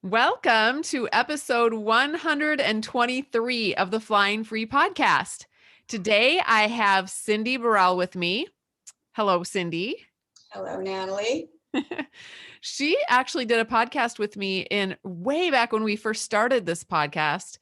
Welcome to episode 123 of the Flying Free podcast. Today I have Cindy Burrell with me. Hello, Cindy. Hello, Natalie. She actually did a podcast with me in way back when we first started this podcast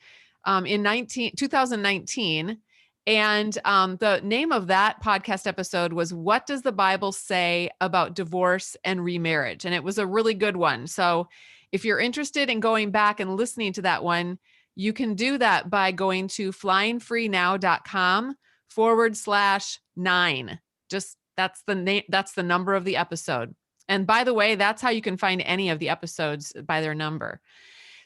in 2019. And the name of that podcast episode was What Does the Bible Say About Divorce and Remarriage? And it was a really good one. So if you're interested in going back and listening to that one, you can do that by going to flyingfreenow.com/9. Just that's the name, that's the number of the episode. And by the way, that's how you can find any of the episodes, by their number.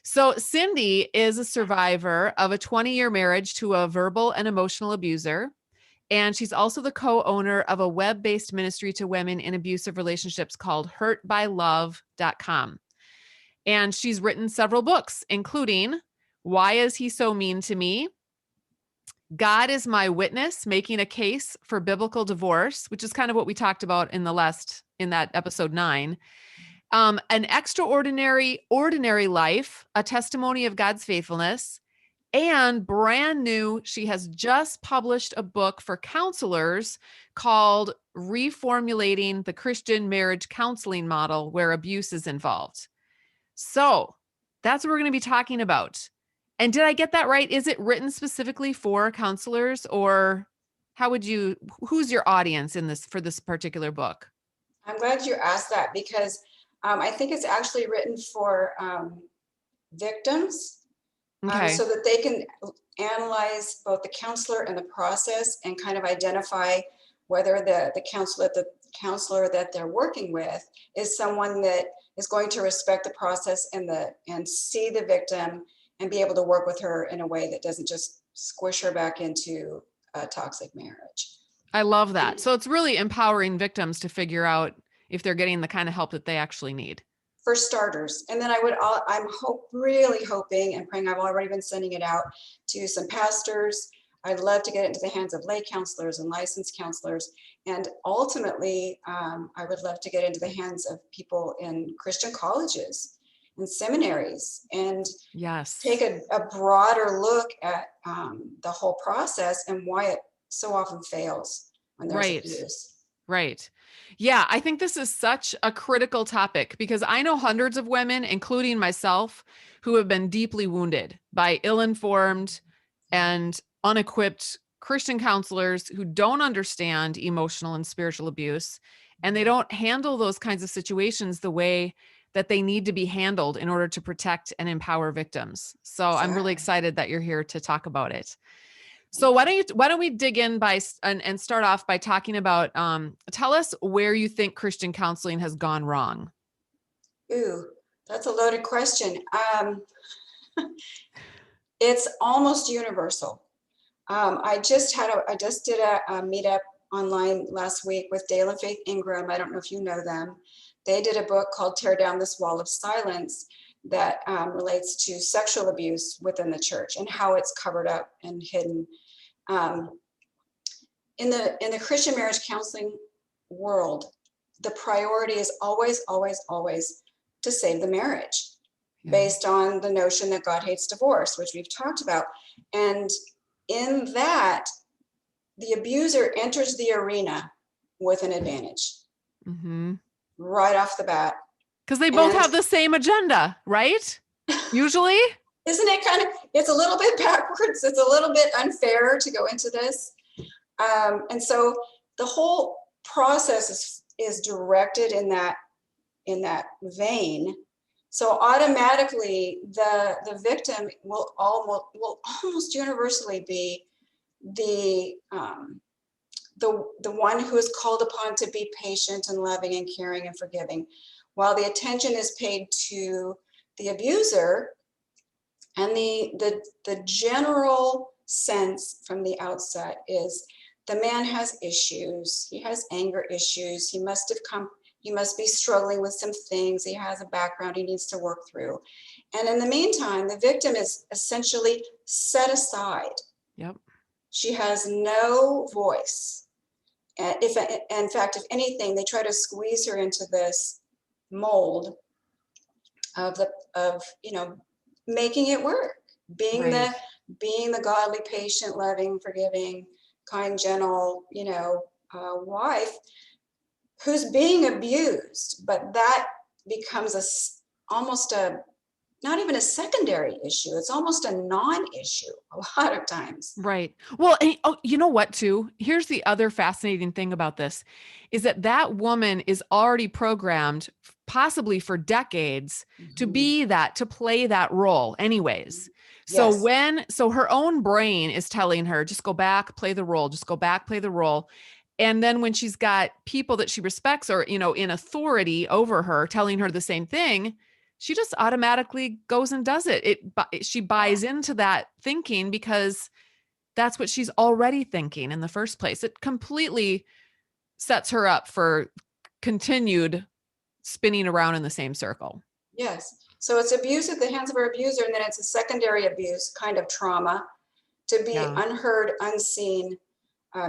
So Cindy is a survivor of a 20-year marriage to a verbal and emotional abuser. And she's also the co-owner of a web-based ministry to women in abusive relationships called hurtbylove.com. And she's written several books, including Why Is He So Mean to Me? God Is My Witness, Making a Case for Biblical Divorce, which is kind of what we talked about in that episode 9. An Extraordinary Ordinary Life, a testimony of God's faithfulness, and brand new, she has just published a book for counselors called Reformulating the Christian Marriage Counseling Model, where abuse is involved. So that's what we're going to be talking about. And did I get that right? Is it written specifically for counselors, or who's your audience for this particular book? I'm glad you asked that because I think it's actually written for victims Okay. so that they can analyze both the counselor and the process and kind of identify whether the counselor that they're working with is someone that is going to respect the process and see the victim and be able to work with her in a way that doesn't just squish her back into a toxic marriage. I love that. So it's really empowering victims to figure out if they're getting the kind of help that they actually need. For starters. And then I'm really hoping and praying, I've already been sending it out to some pastors. I'd love to get it into the hands of lay counselors and licensed counselors. And ultimately, I would love to get into the hands of people in Christian colleges and seminaries and take a broader look at the whole process and why it so often fails when there's abuse. Right. Yeah, I think this is such a critical topic because I know hundreds of women, including myself, who have been deeply wounded by ill-informed and unequipped Christian counselors who don't understand emotional and spiritual abuse, and they don't handle those kinds of situations the way that they need to be handled in order to protect and empower victims. So I'm really excited that you're here to talk about it. So why don't we dig in and start off by talking about, tell us where you think Christian counseling has gone wrong. Ooh, that's a loaded question. It's almost universal. I just did a meetup online last week with Dale and Faith Ingram. I don't know if you know them. They did a book called Tear Down This Wall of Silence that relates to sexual abuse within the church and how it's covered up and hidden. In the Christian marriage counseling world, the priority is always, always, always to save the marriage, based on the notion that God hates divorce, which we've talked about. And in that, the abuser enters the arena with an advantage right off the bat. Because they both have the same agenda, right? Usually. Isn't it it's a little bit backwards. It's a little bit unfair to go into this. And so the whole process is directed in that vein. So automatically the victim will almost universally be the one who is called upon to be patient and loving and caring and forgiving, while the attention is paid to the abuser. And the general sense from the outset is the man has issues. He has anger issues. He must be struggling with some things. He has a background he needs to work through. And in the meantime, the victim is essentially set aside. Yep. She has no voice. And in fact, if anything, they try to squeeze her into this mold of making it work, being Right. the godly, patient, loving, forgiving, kind, gentle, wife who's being abused. But that becomes almost not even a secondary issue. It's almost a non-issue a lot of times. Right. Well, and, oh, you know what, too? Here's the other fascinating thing about this is that woman is already programmed, possibly for decades, to Mhm. be that, to play that role anyways. Yes. So her own brain is telling her, just go back, play the role, just go back, play the role. And then when she's got people that she respects or, in authority over her telling her the same thing, she just automatically goes and does it. She buys into that thinking because that's what she's already thinking in the first place. It completely sets her up for continued spinning around in the same circle. Yes. So it's abuse at the hands of her abuser, and then it's a secondary abuse kind of trauma to be Yeah. unheard, unseen.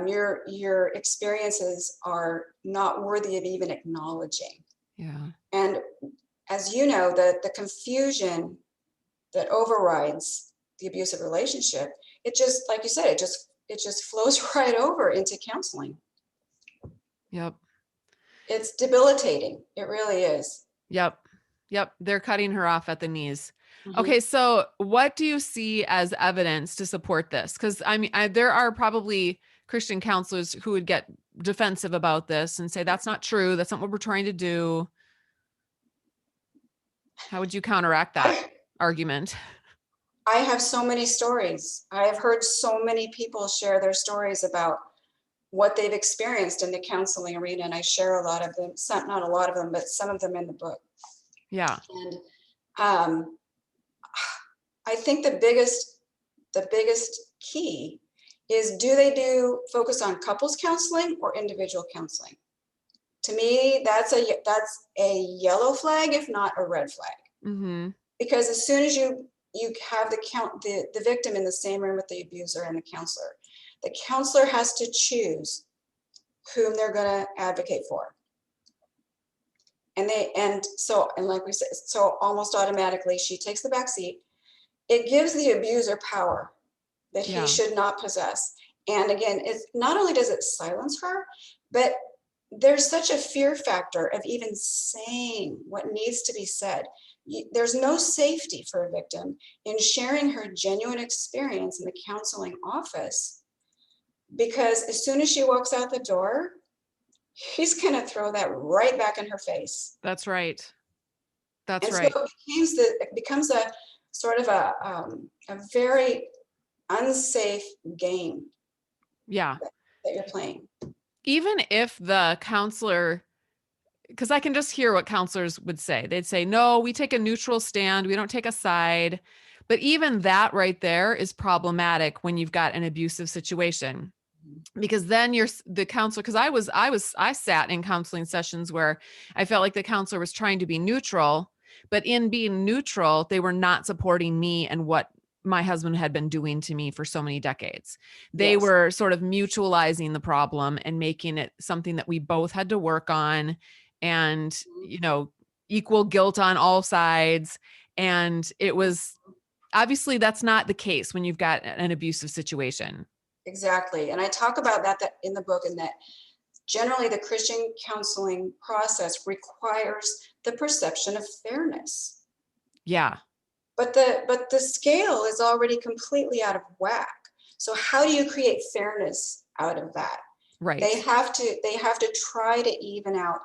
Your experiences are not worthy of even acknowledging. Yeah. And as you know, the confusion that overrides the abusive relationship, it just, like you said, it just flows right over into counseling. Yep. It's debilitating. It really is. Yep. Yep. They're cutting her off at the knees. Mhm. Okay. So what do you see as evidence to support this? Because there are probably Christian counselors who would get defensive about this and say, that's not true. That's not what we're trying to do. How would you counteract that argument? I have so many stories. I have heard so many people share their stories about what they've experienced in the counseling arena, and I share a lot of them, not a lot of them, but some of them in the book. Yeah. And um, I think the biggest key is, do they focus on couples counseling or individual counseling? To me, that's a yellow flag, if not a red flag. Mm-hmm. Because as soon as you have the victim in the same room with the abuser and the counselor has to choose whom they're going to advocate for. And like we said, so almost automatically she takes the back seat. It gives the abuser power that he Yeah. should not possess. And again, it's not only does it silence her, but there's such a fear factor of even saying what needs to be said. There's no safety for a victim in sharing her genuine experience in the counseling office, because as soon as she walks out the door, he's going to throw that right back in her face. That's right. That's And so right. it becomes a sort of a very unsafe game Yeah. that you're playing. Even if the counselor, because I can just hear what counselors would say. They'd say, no, we take a neutral stand. We don't take a side. But even that right there is problematic when you've got an abusive situation, because then the counselor, because I sat in counseling sessions where I felt like the counselor was trying to be neutral, but in being neutral, they were not supporting me and what my husband had been doing to me for so many decades. They Yes. were sort of mutualizing the problem and making it something that we both had to work on, and, equal guilt on all sides. And it was obviously that's not the case when you've got an abusive situation. Exactly. And I talk about that in the book, and that generally the Christian counseling process requires the perception of fairness. Yeah. But the scale is already completely out of whack. So how do you create fairness out of that? Right. They have to try to even out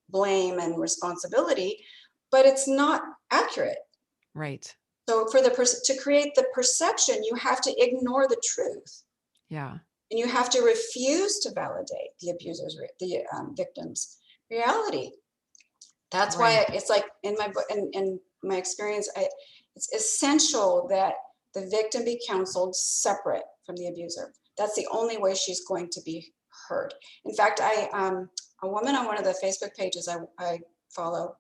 blame and responsibility, but it's not accurate. Right. So to create the perception, you have to ignore the truth. Yeah. And you have to refuse to validate the victim's reality. That's Right. why it's like in my book, in my experience, it's essential that the victim be counseled separate from the abuser. That's the only way she's going to be heard. In fact, a woman on one of the Facebook pages I follow,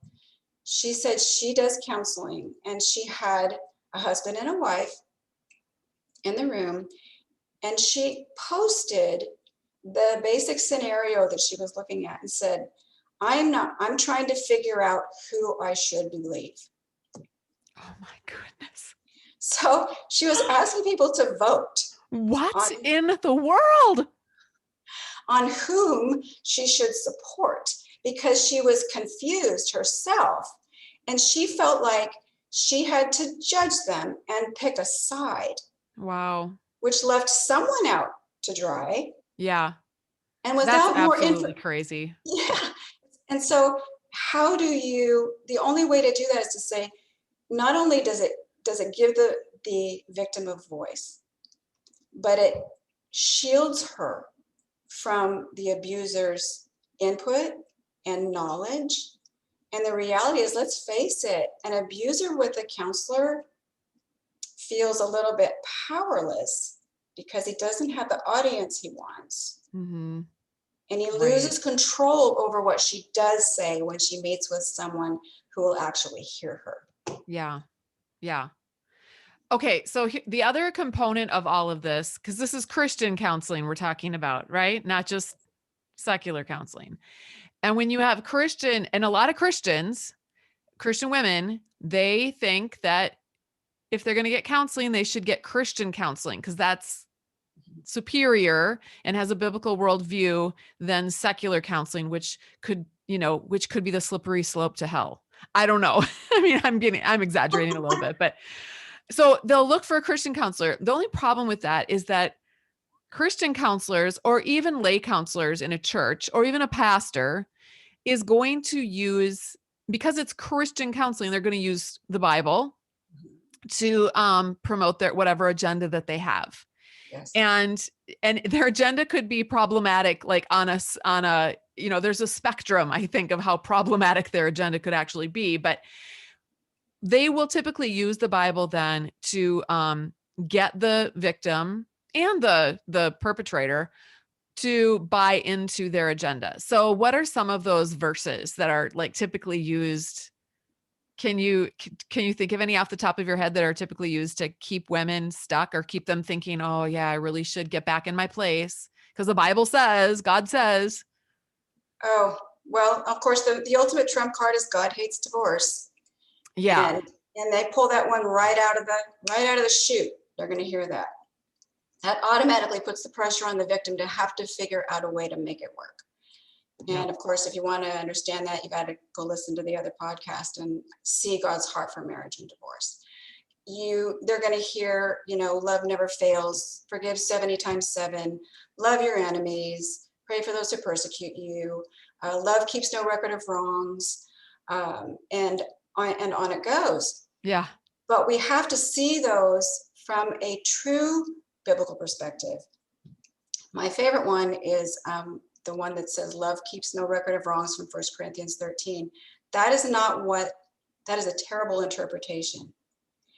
she said she does counseling, and she had a husband and a wife in the room, and she posted the basic scenario that she was looking at and said, I'm trying to figure out who I should believe. Oh my goodness. So she was asking people to vote What on, in the world? on whom she should support because she was confused herself. And she felt like she had to judge them and pick a side, Wow. which left someone out to dry. Yeah. And That's without more info, absolutely crazy. yeah. And so how do you, the only way to do that is to say, not only does it give the victim a voice, but it shields her from the abuser's input and knowledge. And the reality is, let's face it, an abuser with a counselor feels a little bit powerless because he doesn't have the audience he wants. Mm-hmm. And he Right. loses control over what she does say when she meets with someone who will actually hear her. Yeah. Yeah. Okay. So the other component of all of this, because this is Christian counseling we're talking about, right? Not just secular counseling. And when you have Christian, and a lot of Christians, Christian women, they think that if they're going to get counseling, they should get Christian counseling because that's superior and has a biblical worldview than secular counseling, which could be the slippery slope to hell. I don't know. I mean, I'm exaggerating a little bit, but so they'll look for a Christian counselor. The only problem with that is that Christian counselors or even lay counselors in a church or even a pastor is going to use, because it's Christian counseling, they're going to use the Bible to promote their whatever agenda that they have. Yes. And their agenda could be problematic, like on a, there's a spectrum, I think, of how problematic their agenda could actually be, but they will typically use the Bible then to get the victim and the perpetrator to buy into their agenda. So what are some of those verses that are like typically used? Can you think of any off the top of your head that are typically used to keep women stuck or keep them thinking, oh yeah, I really should get back in my place? Because the Bible says, God says. Oh, well, of course, the ultimate trump card is God hates divorce. Yeah. And they pull that one right out of the chute. They're going to hear that. That automatically puts the pressure on the victim to have to figure out a way to make it work. And of course, if you want to understand that, you got to go listen to the other podcast and see God's heart for marriage and divorce. They're going to hear, love never fails, forgive 70 times 7, love your enemies, pray for those who persecute you, love keeps no record of wrongs, and on it goes. Yeah. But we have to see those from a true biblical perspective. My favorite one is the one that says love keeps no record of wrongs from 1 Corinthians 13. That is a terrible interpretation.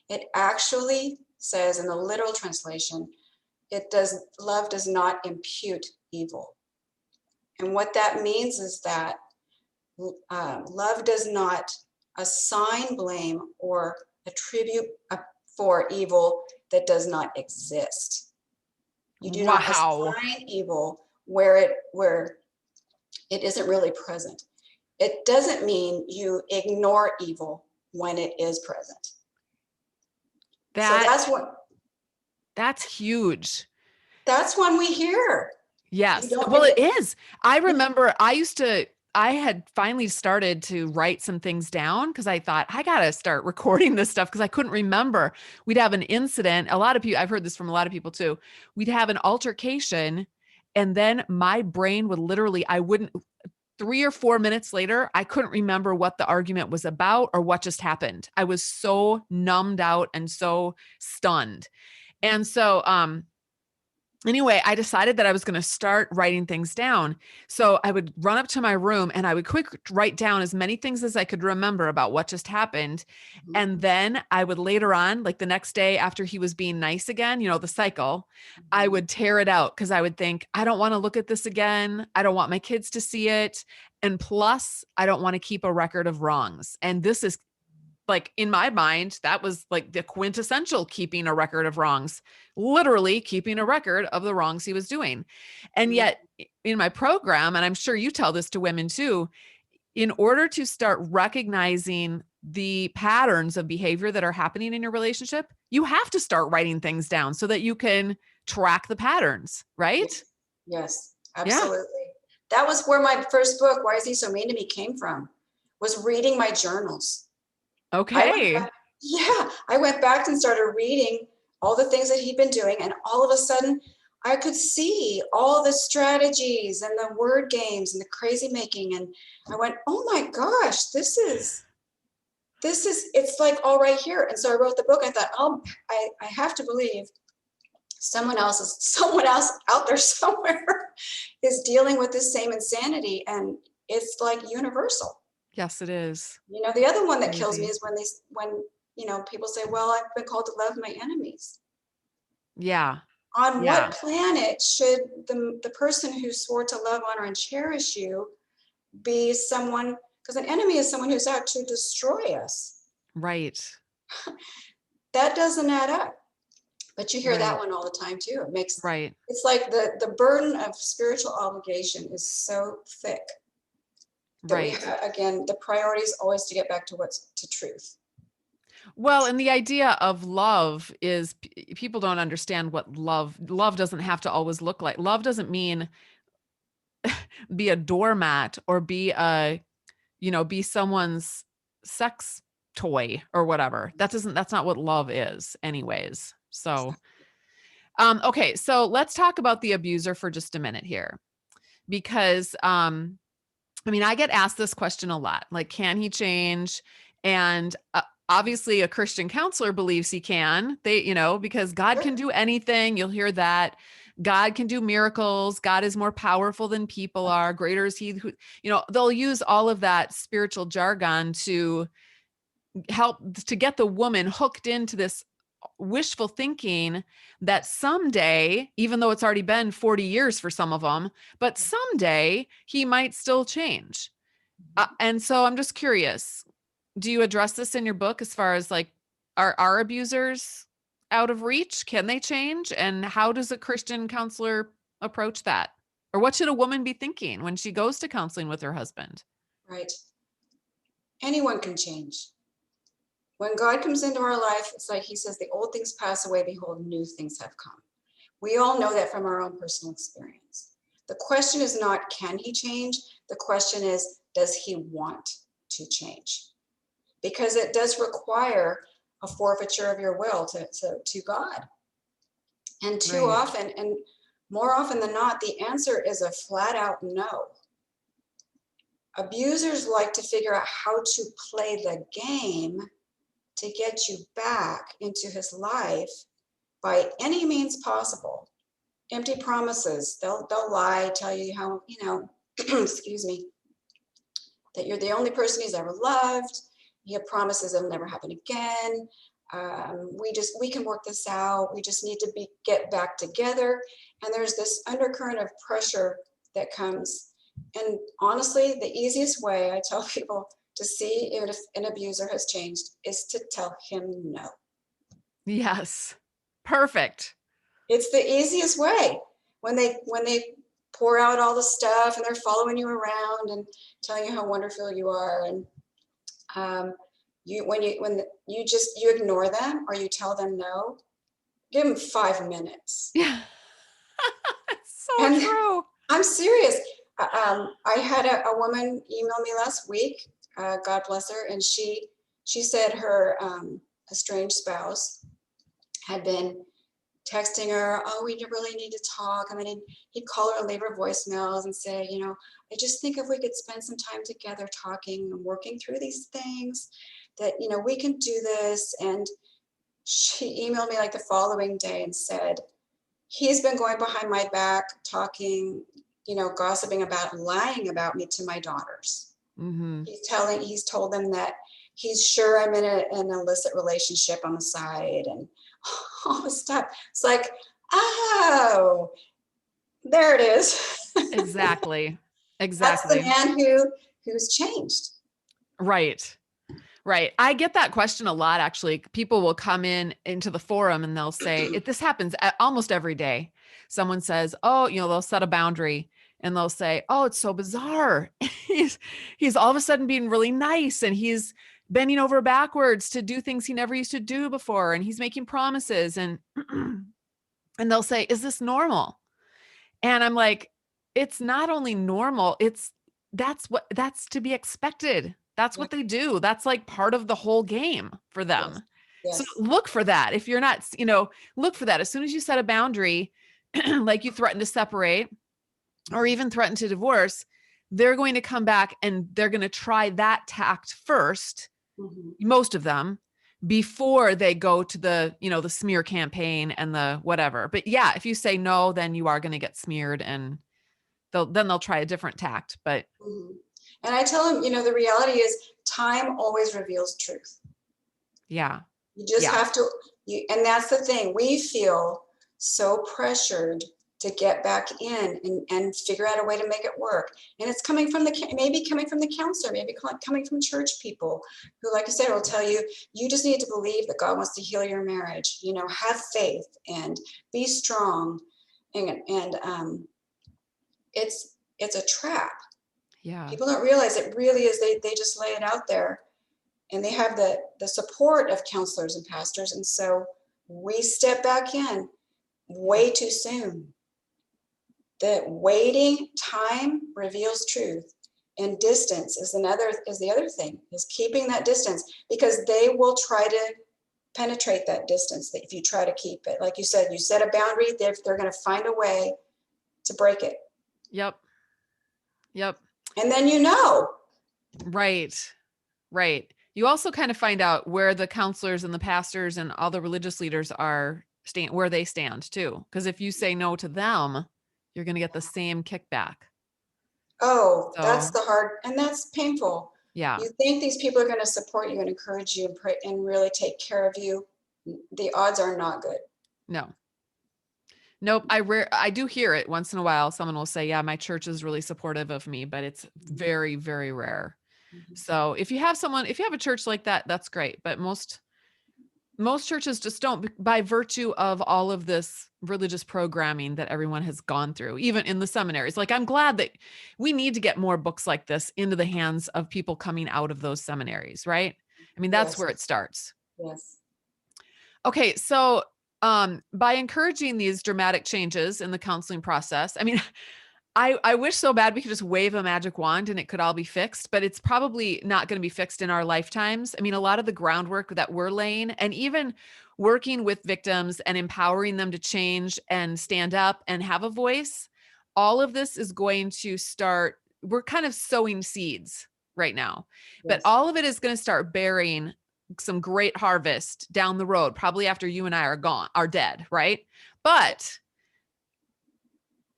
It actually says in the literal translation, love does not impute evil. And what that means is that love does not assign blame or attribute for evil that does not exist. You do not assign evil where it isn't really present. It doesn't mean you ignore evil when it is present. That's huge. That's when we hear. Yes. Well, it is. I remember I had finally started to write some things down because I thought I got to start recording this stuff because I couldn't remember. We'd have an incident. A lot of people, I've heard this from a lot of people too. We'd have an altercation and then my brain would literally, 3 or 4 minutes later, I couldn't remember what the argument was about or what just happened. I was so numbed out and so stunned. And so, anyway, I decided that I was going to start writing things down. So I would run up to my room and I would write down as many things as I could remember about what just happened. Mm-hmm. And then I would later on, like the next day after he was being nice again, the cycle, mm-hmm. I would tear it out because I would think, I don't want to look at this again. I don't want my kids to see it. And plus, I don't want to keep a record of wrongs. And this is like in my mind, that was like the quintessential keeping a record of wrongs, literally keeping a record of the wrongs he was doing. And yet in my program, and I'm sure you tell this to women too, in order to start recognizing the patterns of behavior that are happening in your relationship, you have to start writing things down so that you can track the patterns, right? Yes, Yeah. absolutely. That was where my first book, Why Is He So Mean to Me, came from, was reading my journals. I went Okay. back, yeah, I went back and started reading all the things that he'd been doing. And all of a sudden, I could see all the strategies and the word games and the crazy making. And I went, oh my gosh, it's like all right here. And so I wrote the book. I thought, oh, I have to believe someone else out there somewhere is dealing with this same insanity. And it's like universal. Yes, it is. The other one that kills me Crazy. is when people say, well, I've been called to love my enemies. Yeah. On Yeah. what planet should the person who swore to love, honor, and cherish you be someone, because an enemy is someone who's out to destroy us. Right. That doesn't add up. But you hear that Right. one all the time too. Right. It's like the burden of spiritual obligation is so thick that we Right. again, the priority is always to get back to what's to truth. Well, and the idea of love is people don't understand what love doesn't have to always look like. Love doesn't mean be a doormat or be someone's sex toy or whatever. That's not what love is anyways. So, okay. So let's talk about the abuser for just a minute here, because, I get asked this question a lot, like, can he change? And obviously a Christian counselor believes he can, because God can do anything. You'll hear that. God can do miracles. God is more powerful than people are. Greater is he who, they'll use all of that spiritual jargon to help to get the woman hooked into this wishful thinking that someday, even though it's already been 40 years for some of them, but someday he might still change. And so I'm just curious, do you address this in your book as far as like, are abusers out of reach? Can they change? And how does a Christian counselor approach that? Or what should a woman be thinking when she goes to counseling with her husband? Right. Anyone can change. When God comes into our life, it's like he says, the old things pass away, behold, new things have come. We all know that from our own personal experience. The question is not, can he change? The question is, does he want to change? Because it does require a forfeiture of your will to God. And too Right. often, and more often than not, the answer is a flat out no. Abusers like to figure out how to play the game to get you back into his life by any means possible. Empty promises. They'll lie, tell you how, excuse me, that you're the only person he's ever loved. He have promises it'll never happen again. We can work this out. We just need to get back together. And there's this undercurrent of pressure that comes. And honestly, the easiest way I tell people to see if an abuser has changed is to tell him no. Yes. Perfect. It's the easiest way. When they pour out all the stuff and they're following you around and telling you how wonderful you are, and when you ignore them or you tell them no, give them 5 minutes. Yeah. It's so And true. I'm serious. I had a woman email me last week, God bless her, and she said her estranged spouse had been texting her, oh, we really need to talk. And then he'd call her and leave her voicemails and say, I just think if we could spend some time together talking and working through these things, that, we can do this. And she emailed me like the following day and said, he's been going behind my back, talking, gossiping about, lying about me to my daughters. Mm-hmm. He's told them that he's sure I'm in an illicit relationship on the side and all this stuff. It's like, oh, there it is. Exactly. That's the Exactly. man who's changed. Right. Right. I get that question a lot, actually. People will come into the forum and they'll say, this happens almost every day. Someone says, oh, they'll set a boundary and they'll say, oh, it's so bizarre. He's all of a sudden being really nice. And he's bending over backwards to do things he never used to do before. And he's making promises, and, and they'll say, is this normal? And I'm like, it's not only normal, that's to be expected. That's what they do. That's like part of the whole game for them. Yes. So Yes. look for that. If you're not, look for that. As soon as you set a boundary, like you threaten to separate or even threaten to divorce, they're going to come back and they're going to try that tact first, most of them, before they go to the, the smear campaign and the whatever. But yeah, if you say no, then you are going to get smeared, and they'll try a different tact. But and I tell them, the reality is time always reveals truth. yeah, You just have to, and that's the thing. We feel so pressured to get back in and figure out a way to make it work. And it's coming from maybe coming from the counselor, maybe coming from church people who, like I said, will tell you, you just need to believe that God wants to heal your marriage, have faith and be strong. And it's a trap. Yeah. People don't realize it really is. They just lay it out there, and they have the support of counselors and pastors. And so we step back in way too soon. That waiting time reveals truth, and distance is the other thing, is keeping that distance, because they will try to penetrate that distance. That if you try to keep it, like you said, you set a boundary, they're going to find a way to break it. Yep. And then Right. You also kind of find out where the counselors and the pastors and all the religious leaders where they stand too. Because if you say no to them, you're going to get the same kickback. Oh, that's the hard, and that's painful. Yeah. You think these people are going to support you and encourage you and pray and really take care of you. The odds are not good. No. Nope. I do hear it once in a while. Someone will say, yeah, my church is really supportive of me, but it's very, very rare. So if you have a church like that, that's great. But most churches just don't, by virtue of all of this religious programming that everyone has gone through, even in the seminaries. Like, I'm glad that we need to get more books like this into the hands of people coming out of those seminaries, right? I mean, that's where it starts. Yes. Okay. So, by encouraging these dramatic changes in the counseling process, I mean, I wish so bad we could just wave a magic wand and it could all be fixed, but it's probably not going to be fixed in our lifetimes. I mean, a lot of the groundwork that we're laying, and even working with victims and empowering them to change and stand up and have a voice, all of this is going to start. We're kind of sowing seeds right now, but all of it is going to start bearing some great harvest down the road, probably after you and I are dead, right? But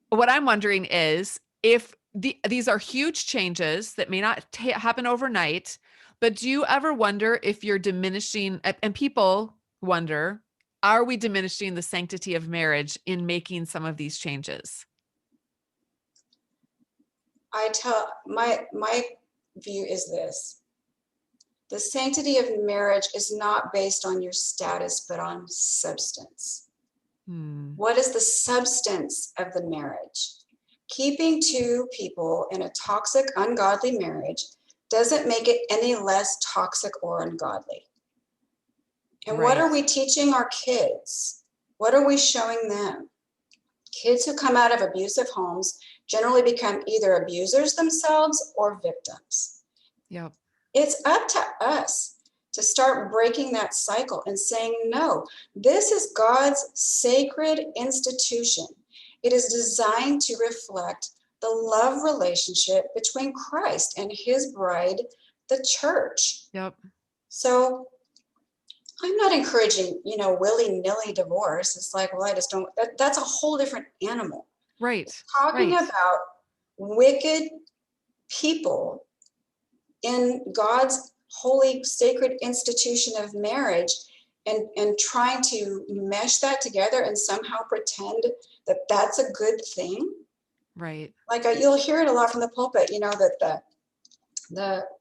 what I'm wondering is, if these are huge changes that may not happen overnight, but do you ever wonder if you're diminishing, and people wonder, are we diminishing the sanctity of marriage in making some of these changes? My view is this: the sanctity of marriage is not based on your status, but on substance. What is the substance of the marriage? Keeping two people in a toxic, ungodly marriage doesn't make it any less toxic or ungodly. And what are we teaching our kids? What are we showing them? Kids who come out of abusive homes generally become either abusers themselves or victims. Yep. It's up to us to start breaking that cycle and saying, no, this is God's sacred institution. It is designed to reflect the love relationship between Christ and his bride, the church. Yep. So I'm not encouraging, willy-nilly divorce. It's like, well, I just don't, that's a whole different animal. Right. Talking about wicked people in God's holy, sacred institution of marriage, and trying to mesh that together and somehow pretend that that's a good thing. Right. Like you'll hear it a lot from the pulpit, that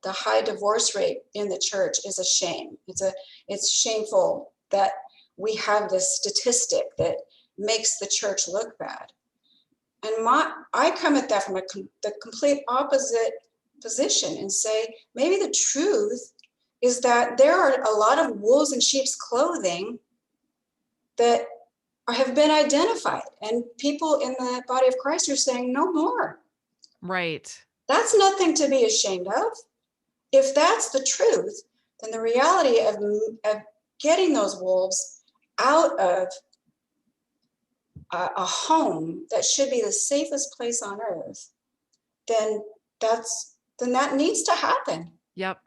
the high divorce rate in the church is a shame. It's shameful that we have this statistic that makes the church look bad. And I come at that from the complete opposite position and say, maybe the truth is that there are a lot of wolves in sheep's clothing that have been identified, and people in the body of Christ are saying no more. Right. That's nothing to be ashamed of. If that's the truth, then the reality of getting those wolves out of a home that should be the safest place on earth, then that needs to happen. Yep.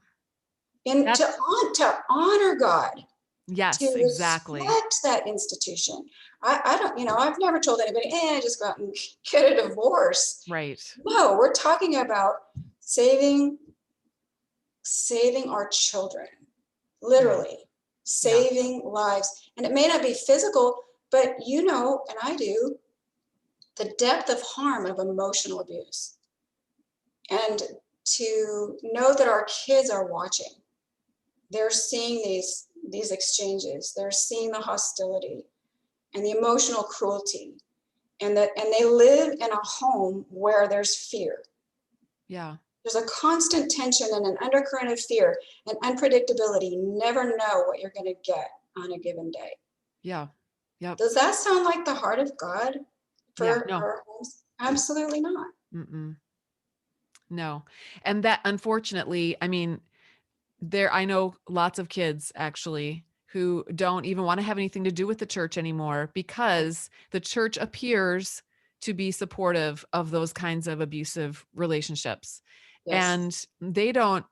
And to honor God, Yes, to exactly. respect that institution. I don't, I've never told anybody, just go out and get a divorce. Right. No, we're talking about saving our children, literally saving lives. And it may not be physical, but and I do, the depth of harm of emotional abuse. And to know that our kids are watching, they're seeing these exchanges, they're seeing the hostility and the emotional cruelty, and they live in a home where there's fear. Yeah. There's a constant tension and an undercurrent of fear and unpredictability. You never know what you're going to get on a given day. Yeah. Yep. Does that sound like the heart of God for no. our homes? Absolutely not. Mm-mm. No. And that, unfortunately, I mean, I know lots of kids actually who don't even want to have anything to do with the church anymore because the church appears to be supportive of those kinds of abusive relationships. Yes. And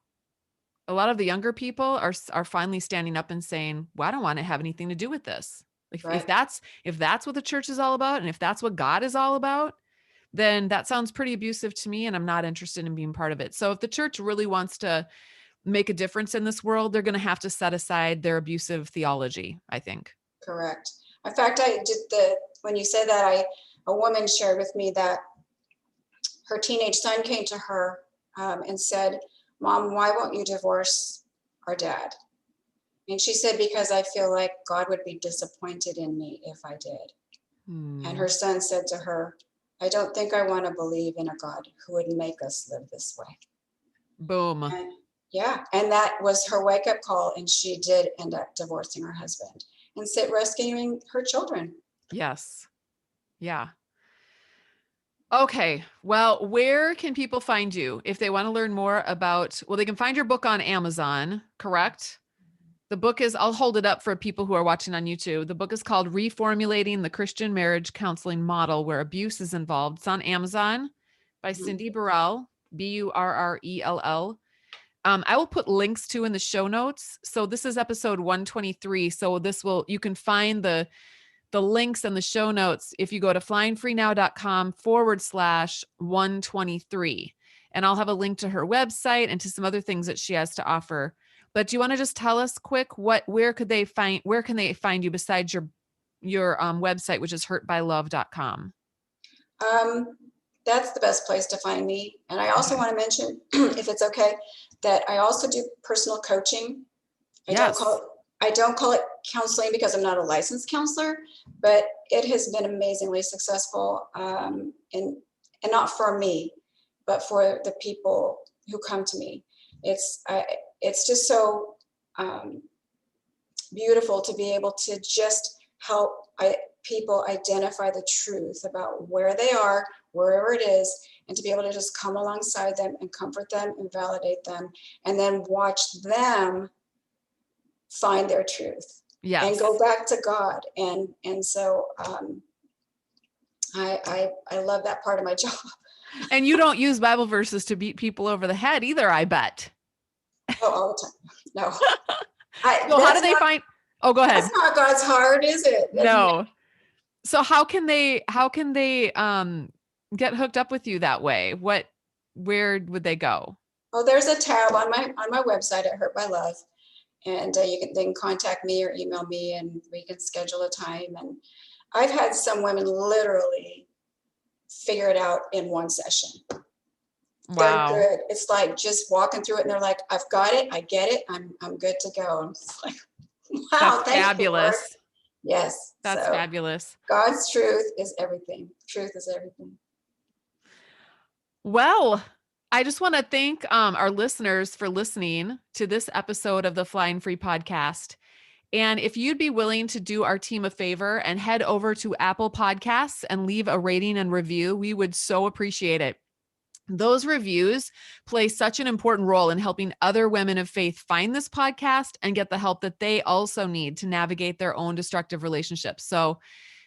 a lot of the younger people are finally standing up and saying, well, I don't want to have anything to do with this. Like, Right. if that's what the church is all about, and if that's what God is all about, then that sounds pretty abusive to me, and I'm not interested in being part of it. So if the church really wants to make a difference in this world, they're going to have to set aside their abusive theology, I think. Correct. In fact, when you said that, a woman shared with me that her teenage son came to her and said, Mom, why won't you divorce our dad? And she said, because I feel like God would be disappointed in me if I did. And her son said to her, I don't think I want to believe in a God who would make us live this way. Boom. And that was her wake-up call, and she did end up divorcing her husband and rescuing her children. Yes. Yeah. Okay. Well, where can people find you if they want to learn more about, they can find your book on Amazon, correct? The book is, I'll hold it up for people who are watching on YouTube. The book is called Reformulating the Christian Marriage Counseling Model Where Abuse is Involved. It's on Amazon by Cindy Burrell, Burrell. I will put links to in the show notes. So this is episode 123. So you can find the links and the show notes if you go to flyingfreenow.com/123. And I'll have a link to her website and to some other things that she has to offer. But do you want to just tell us quick where can they find you besides your website, which is hurtbylove.com? That's the best place to find me. And I also want to mention, if it's okay, that I also do personal coaching. I don't call it counseling because I'm not a licensed counselor, but it has been amazingly successful, and not for me, but for the people who come to me. It's just so beautiful to be able to just help people identify the truth about where they are, wherever it is, and to be able to just come alongside them and comfort them and validate them, and then watch them find their truth and go back to God. And so I love that part of my job. And you don't use Bible verses to beat people over the head either, I bet. Oh, all the time. No. So how do they find? Oh, go ahead. That's not God's heart, is it? No. So how can they get hooked up with you that way? Where would they go? Oh, there's a tab on my website at Hurt by Love, and they can contact me or email me, and we can schedule a time. And I've had some women literally figure it out in one session. Wow. They're good. It's like just walking through it, and they're like, "I've got it. I get it. I'm good to go." I'm just like, "Wow, that's fabulous." Yes, that's fabulous. God's truth is everything. Truth is everything. Well, I just want to thank our listeners for listening to this episode of the Flying Free podcast. And if you'd be willing to do our team a favor and head over to Apple Podcasts and leave a rating and review, we would so appreciate it. Those reviews play such an important role in helping other women of faith find this podcast and get the help that they also need to navigate their own destructive relationships. So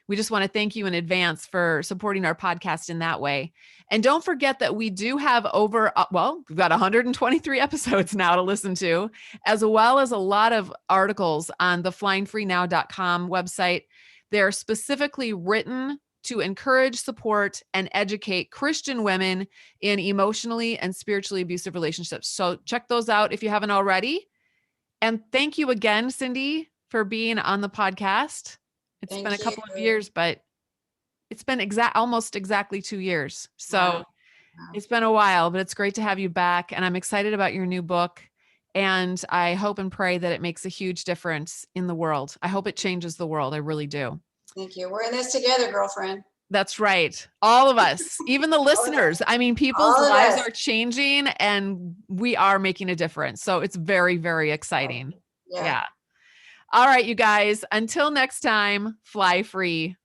we just want to thank you in advance for supporting our podcast in that way. And don't forget that we do have we've got 123 episodes now to listen to, as well as a lot of articles on the flyingfreenow.com website. They're specifically written to encourage, support, and educate Christian women in emotionally and spiritually abusive relationships. So check those out if you haven't already. And thank you again, Cindy, for being on the podcast. It's been a couple of years, but it's been almost exactly 2 years. So it's been a while, but it's great to have you back. And I'm excited about your new book. And I hope and pray that it makes a huge difference in the world. I hope it changes the world. I really do. Thank you. We're in this together, girlfriend. That's right. All of us, even the listeners. I mean, people's lives are changing and we are making a difference. So it's very, very exciting. Yeah. All right, you guys, until next time, fly free.